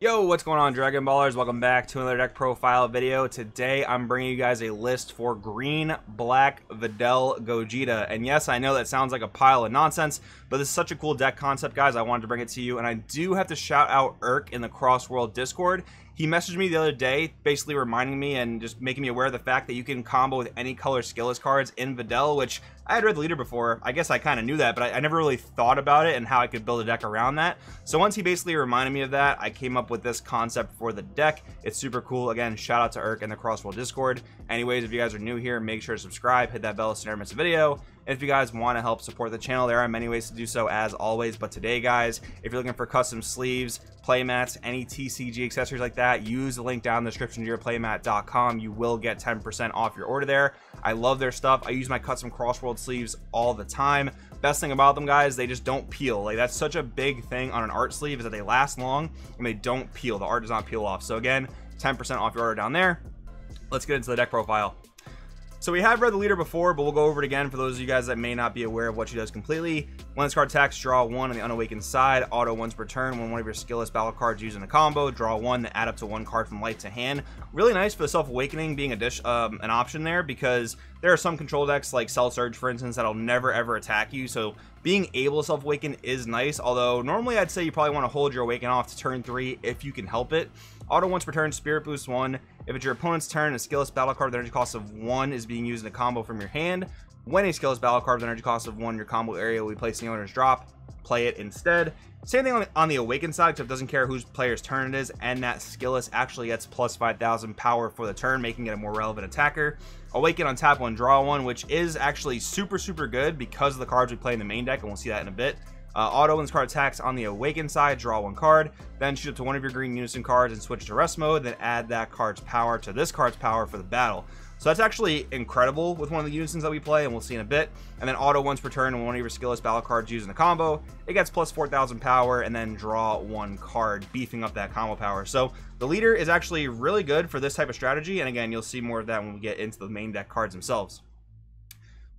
Yo, what's going on, Dragon Ballers? Welcome back to another deck profile video. Today, I'm bringing you guys a list for green, black, Videl, Gogeta. And yes, I know that sounds like a pile of nonsense, but this is such a cool deck concept, guys. I wanted to bring it to you, and I do have to shout out Irk in the Crossworld Discord. He messaged me the other day, basically reminding me and just making me aware of the fact that you can combo with any color skillless cards in Videl, which I had read the leader before. I guess I kind of knew that, but I never really thought about it and how I could build a deck around that. So once he basically reminded me of that, I came up with this concept for the deck. It's super cool. Again, shout out to Irk and the Crossworld Discord. Anyways, if you guys are new here, make sure to subscribe, hit that bell so you never miss a video. And if you guys want to help support the channel, there are many ways to do so as always. But today, guys, if you're looking for custom sleeves, playmats, any TCG accessories like that, use the link down in the description to yourplaymat.com. You will get 10% off your order there. I love their stuff. I use my custom Crossworld sleeves all the time. Best thing about them, guys, they just don't peel. Like, that's such a big thing on an art sleeve, is that they last long and they don't peel. The art does not peel off. So again, 10% off your order down there. Let's get into the deck profile. So we have read the leader before, but we'll go over it again for those of you guys that may not be aware of what she does completely. When this card attacks, draw one on the unawakened side, auto once per turn. When one of your skillless battle cards used in a combo, draw one, then add up to one card from light to hand. Really nice for the self-awakening being an option there, because there are some control decks like Cell Surge, for instance, that'll never ever attack you. So being able to self-awaken is nice, although normally I'd say you probably want to hold your awaken off to turn 3 if you can help it. Auto once per turn, Spirit Boost 1. If it's your opponent's turn, a skillless battle card with energy cost of 1 is being used in a combo from your hand. When a skillless battle card with energy cost of 1, your combo area will be placed in the owner's drop. Play it instead. Same thing on the awakened side, except it doesn't care whose player's turn it is, and that skillless actually gets plus 5,000 power for the turn, making it a more relevant attacker. Awaken on tap 1, draw 1, which is actually super good because of the cards we play in the main deck, and we'll see that in a bit. Auto when this card attacks on the awakened side, draw 1 card, then shoot up to one of your green Unison cards and switch to rest mode, then add that card's power to this card's power for the battle. So that's actually incredible with one of the Unisons that we play, and we'll see in a bit. And then auto once per turn when one of your skillless battle cards used in a combo, it gets plus 4,000 power, and then draw 1 card, beefing up that combo power. So the leader is actually really good for this type of strategy, and again, you'll see more of that when we get into the main deck cards themselves.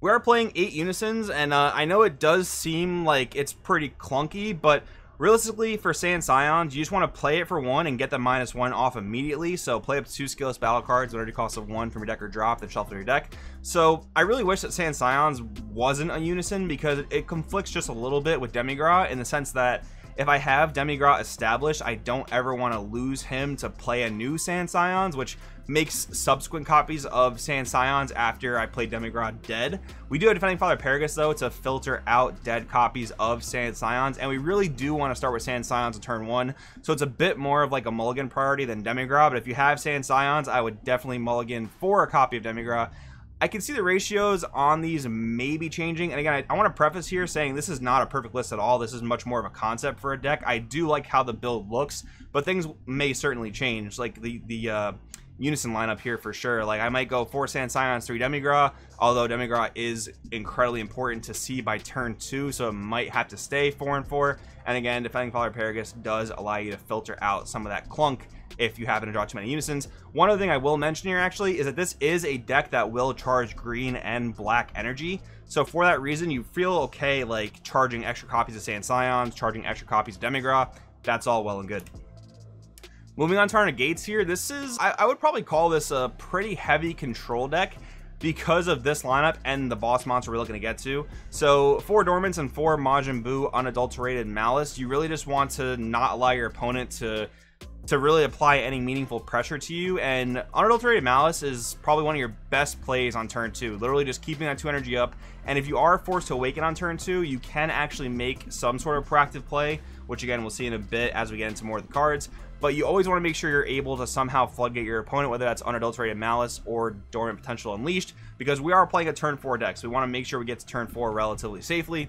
We are playing 8 Unisons, and I know it does seem like it's pretty clunky, but realistically, for Saiyan Scions, you just want to play it for 1 and get the -1 off immediately. So play up to 2 skillless battle cards with energy cost of 1 from your deck or drop, then shuffle your deck. So I really wish that Saiyan Scions wasn't a Unison, because it conflicts just a little bit with Demigras, in the sense that if I have Demigras established, I don't ever want to lose him to play a new Saiyan Scions, which makes subsequent copies of Saiyan Scions after I play Demigras dead. We do have Defending Father Paragus, though, to filter out dead copies of Saiyan Scions, and we really do want to start with Saiyan Scions on turn 1, so it's a bit more of like a mulligan priority than Demigras. But if you have Saiyan Scions, I would definitely mulligan for a copy of Demigras. I can see the ratios on these maybe changing, and again, I want to preface here saying this is not a perfect list at all. This is much more of a concept for a deck. I do like how the build looks, but things may certainly change, like the Unison lineup here for sure. Like, I might go 4 Saiyan Scions, 3 Demigras, although Demigras is incredibly important to see by turn 2, so it might have to stay 4 and 4. And again, Defending Father Paragus does allow you to filter out some of that clunk if you happen to draw too many Unisons. One other thing I will mention here, actually, is that this is a deck that will charge green and black energy. So for that reason, you feel okay, like, charging extra copies of Saiyan Scions, charging extra copies of Demigras. That's all well and good. Moving on to our negates here, this is, I would probably call this a pretty heavy control deck because of this lineup and the boss monster we're looking to get to. So 4 Dormants and 4 Majin Buu unadulterated Malice. You really just want to not allow your opponent to really apply any meaningful pressure to you, and unadulterated Malice is probably one of your best plays on turn 2, literally just keeping that 2 energy up. And if you are forced to awaken on turn 2, you can actually make some sort of proactive play, which again we'll see in a bit as we get into more of the cards. But you always want to make sure you're able to somehow floodgate your opponent, whether that's unadulterated Malice or Dormant Potential Unleashed, because we are playing a turn 4 deck, so we want to make sure we get to turn 4 relatively safely.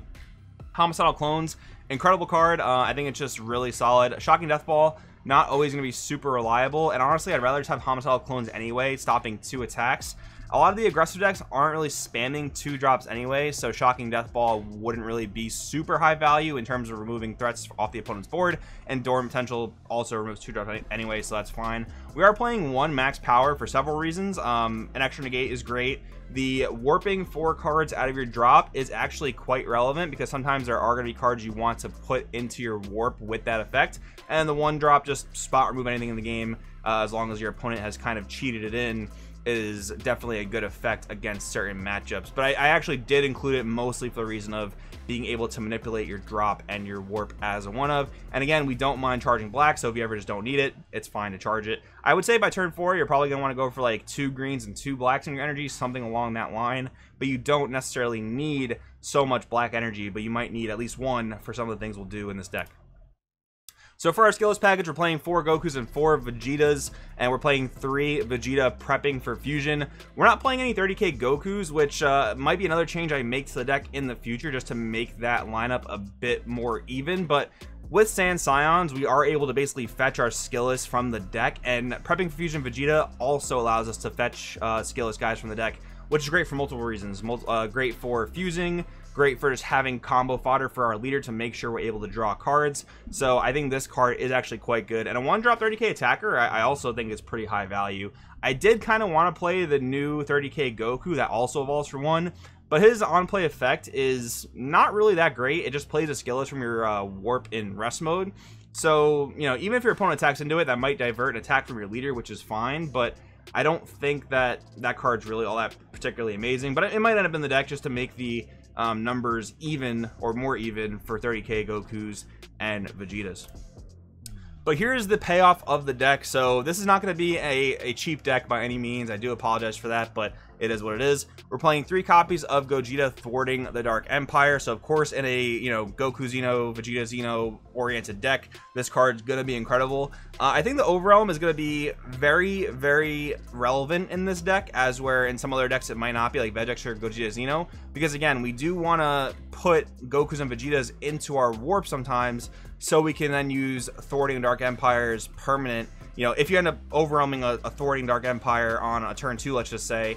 Homicidal Clones, incredible card. I think it's just really solid. Shocking Death Ball, not always going to be super reliable, and honestly, I'd rather just have Homicidal Clones anyway, stopping 2 attacks. A lot of the aggressive decks aren't really spamming 2 drops anyway, so Shocking Death Ball wouldn't really be super high value in terms of removing threats off the opponent's board, and Dorm Potential also removes 2 drops anyway, so that's fine. We are playing 1 max power for several reasons. An extra negate is great. The warping 4 cards out of your drop is actually quite relevant because sometimes there are going to be cards you want to put into your warp with that effect, and the 1 drop just spot remove anything in the game, as long as your opponent has kind of cheated it in, is definitely a good effect against certain matchups. But I actually did include it mostly for the reason of being able to manipulate your drop and your warp as a one of. And again, we don't mind charging black, so if you ever just don't need it, it's fine to charge it. I would say by turn 4 you're probably going to want to go for like 2 greens and 2 blacks in your energy, something along that line, but you don't necessarily need so much black energy, but you might need at least 1 for some of the things we'll do in this deck. So for our skills package, we're playing 4 Gokus and 4 Vegetas, and we're playing 3 Vegeta prepping for fusion. We're not playing any 30k Gokus, which might be another change I make to the deck in the future just to make that lineup a bit more even. But with Sand Scions, we are able to basically fetch our Skillless from the deck, and prepping for fusion Vegeta also allows us to fetch Skillless guys from the deck, which is great for multiple reasons. Great for fusing, great for just having combo fodder for our leader to make sure we're able to draw cards. So I think this card is actually quite good. And a 1-drop 30k attacker, I also think is pretty high value. I did kind of want to play the new 30k Goku that also evolves for 1, but his on-play effect is not really that great. It just plays a Skillless from your warp in rest mode. So, you know, even if your opponent attacks into it, that might divert an attack from your leader, which is fine, but I don't think that card's really all that particularly amazing. But it might end up in the deck just to make the numbers even or more even for 30k Gokus and Vegetas. But here's the payoff of the deck. So this is not going to be a cheap deck by any means. I do apologize for that, but it is what it is. We're playing 3 copies of Gogeta thwarting the Dark Empire. So of course, in a, you know, Goku Xeno, Vegeta Xeno oriented deck, this card's going to be incredible. I think the Overwhelm is going to be very, very relevant in this deck, as where in some other decks it might not be, like Vegex or Gogeta Xeno, because again, we do want to put Gokus and Vegetas into our warp sometimes, so we can then use thwarting Dark Empire's permanent. You know, if you end up overwhelming a thwarting Dark Empire on a turn 2, let's just say,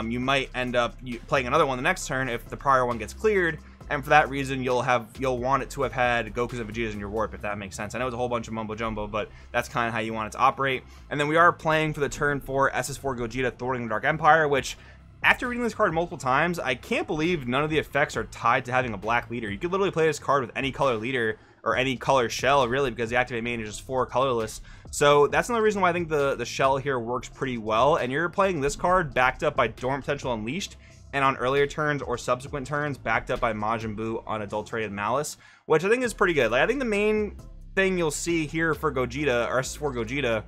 you might end up playing another one the next turn if the prior one gets cleared, and for that reason you'll want it to have had Gokus and Vegetas in your warp, if that makes sense. I know it's a whole bunch of mumbo jumbo, but that's kind of how you want it to operate. And then we are playing for the turn 4 SS4 Gogeta thwarting Dark Empire, which, after reading this card multiple times, I can't believe none of the effects are tied to having a black leader. You could literally play this card with any color leader or any color shell, really, because the activate main is just 4 colorless. So that's another reason why I think the shell here works pretty well. And you're playing this card backed up by Dorm Potential Unleashed, and on earlier turns or subsequent turns backed up by Majin Buu Unadulterated Malice, which I think is pretty good. Like, I think the main thing you'll see here for Gogeta, or SS4 Gogeta,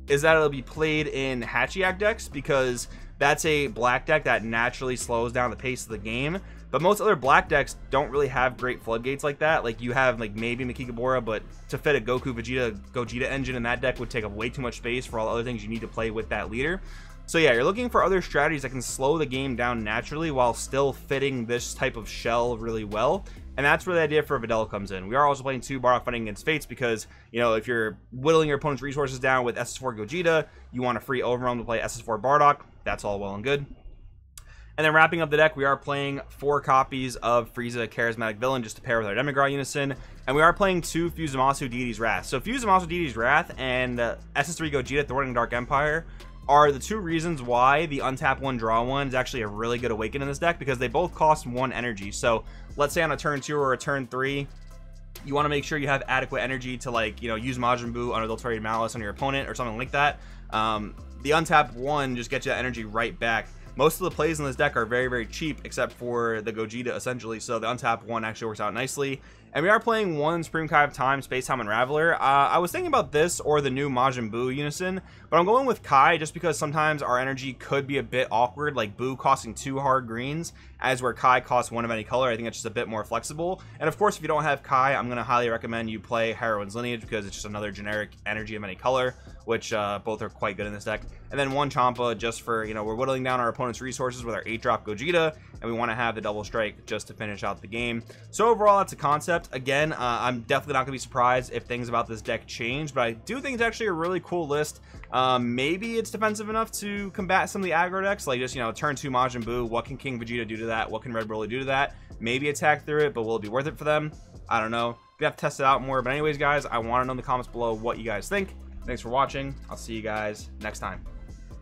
is that it'll be played in Hachiyak decks, because that's a black deck that naturally slows down the pace of the game. But most other black decks don't really have great floodgates like that. Like, you have like maybe Makikabura, but to fit a Goku Gogeta engine in that deck would take up way too much space for all the other things you need to play with that leader. So yeah, you're looking for other strategies that can slow the game down naturally while still fitting this type of shell really well. And that's where the idea for Videl comes in. We are also playing 2 Bardock fighting against Fates because, you know, if you're whittling your opponent's resources down with SS4 Gogeta, you want a free Overwhelm to play SS4 Bardock. That's all well and good. And then wrapping up the deck, we are playing 4 copies of Frieza Charismatic Villain just to pair with our Demigra Unison. And we are playing 2 Fusamasu Deity's Wrath. So Fusamasu Deity's Wrath and SS3 Gogeta thwarting Dark Empire are the 2 reasons why the untap 1 draw 1 is actually a really good awaken in this deck, because they both cost 1 energy. So let's say on a turn 2 or a turn 3, you want to make sure you have adequate energy to, like, you know, use Majin Buu Unadulterated Malice on your opponent or something like that. The untap 1 just gets you that energy right back. Most of the plays in this deck are very, very cheap, except for the Gogeta, essentially, so the untap 1 actually works out nicely. And we are playing 1 Supreme Kai of Time, Space Time Unraveler. I was thinking about this or the new Majin Buu Unison, but I'm going with Kai just because sometimes our energy could be a bit awkward, like Buu costing 2 hard greens, as where Kai costs 1 of any color. I think it's just a bit more flexible. And of course, if you don't have Kai, I'm going to highly recommend you play Heroine's Lineage, because it's just another generic energy of any color, which both are quite good in this deck. and then 1 Champa just for, you know, we're whittling down our opponent's resources with our 8-drop Gogeta, and we want to have the double strike just to finish out the game. So overall, that's a concept. Again, I'm definitely not going to be surprised if things about this deck change, but I do think it's actually a really cool list. Maybe it's defensive enough to combat some of the aggro decks, like just, you know, turn 2 Majin Buu. What can King Vegeta do to that? What can Red Broly do to that? Maybe attack through it, but will it be worth it for them? I don't know. We have to test it out more. But anyways, guys, I want to know in the comments below what you guys think. Thanks for watching. I'll see you guys next time.